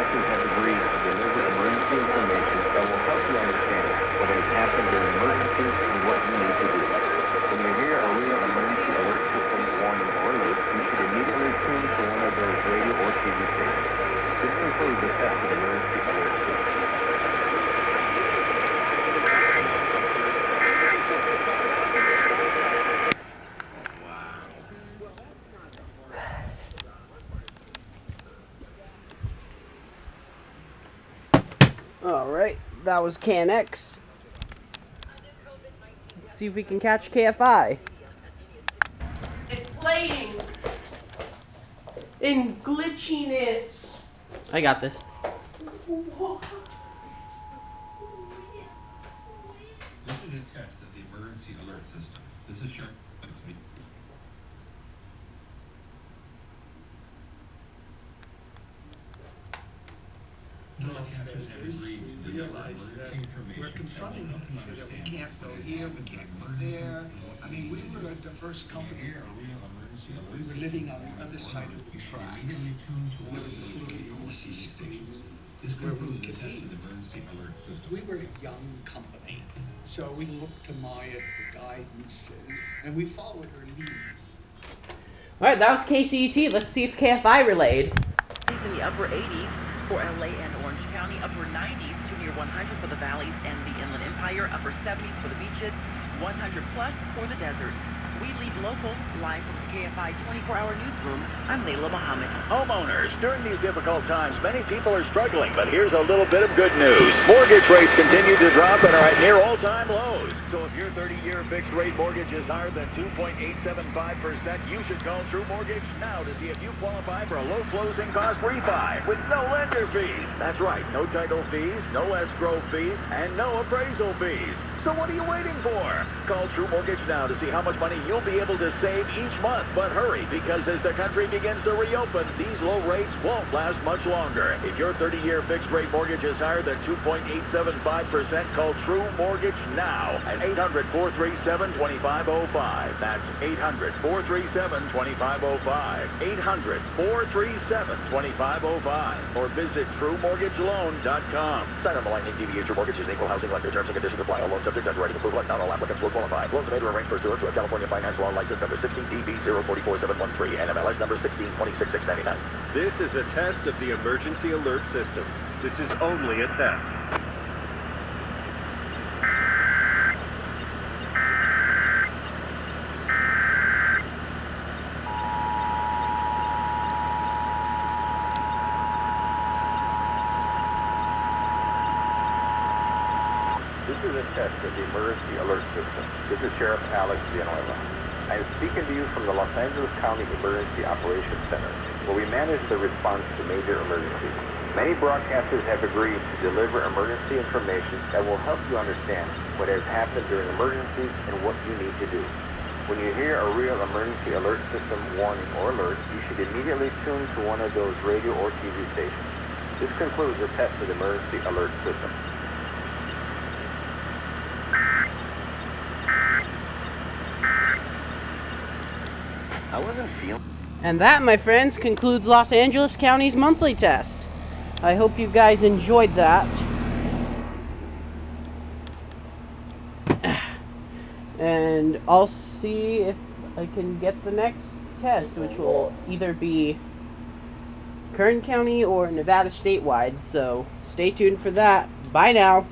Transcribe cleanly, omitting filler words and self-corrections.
broadcasters have agreed to deliver emergency information that will help you understand what has happened during emergencies and what you need to do. When you hear a real emergency alert system warning or alert, you should immediately tune to one of those radio or TV stations. This includes the test of emergency alert system. Alright, that was CanX. Let's see if we can catch KFI. It's playing in glitchiness. I got this. What? This is a test of the emergency alert system. This is Sheriff. We realize that we're confronting them. We can't go here, we can't go there. I mean, we were the first company. We were living on the other side of the tracks. And there was this little emergency screen where we could be. We were a young company, so we looked to Maya for guidance, and we followed her lead. Alright, that was KCET. Let's see if KFI relayed. In the upper 80s for LA and Orange County, upper 90s to near 100 for the valleys and the Inland Empire, upper 70s for the beaches, 100 plus for the desert. We lead local, live from the KFI 24-hour newsroom. I'm Layla Muhammad. Homeowners, during these difficult times, many people are struggling, but here's a little bit of good news. Mortgage rates continue to drop and are at near all-time lows. So if your 30-year fixed-rate mortgage is higher than 2.875%, you should call True Mortgage now to see if you qualify for a low closing cost refi with no lender fees. That's right, no title fees, no escrow fees, and no appraisal fees. So what are you waiting for? Call True Mortgage now to see how much money you'll be able to save each month. But hurry, because as the country begins to reopen, these low rates won't last much longer. If your 30-year fixed-rate mortgage is higher than 2.875%, call True Mortgage now at 800-437-2505. That's 800-437-2505. 800-437-2505. Or visit TrueMortgageLoan.com. Sign on the line and deviate your mortgage is equal housing lender. Terms and conditions apply. All loans subject to underwriting approval, and not all applicants will qualify. Loans made or arranged pursuant to a California Finance Law License number 16DB044713 and MLS number 1626699. This is a test of the emergency alert system. This is only a test. This is a test of the emergency alert system. This is Sheriff Alex Villanueva. I am speaking to you from the Los Angeles County Emergency Operations Center, where we manage the response to major emergencies. Many broadcasters have agreed to deliver emergency information that will help you understand what has happened during emergencies and what you need to do. When you hear a real emergency alert system warning or alert, you should immediately tune to one of those radio or TV stations. This concludes the test of the emergency alert system. I wasn't feeling. And that, my friends, concludes Los Angeles County's monthly test. I hope you guys enjoyed that. And I'll see if I can get the next test, which will either be Kern County or Nevada statewide. So stay tuned for that. Bye now.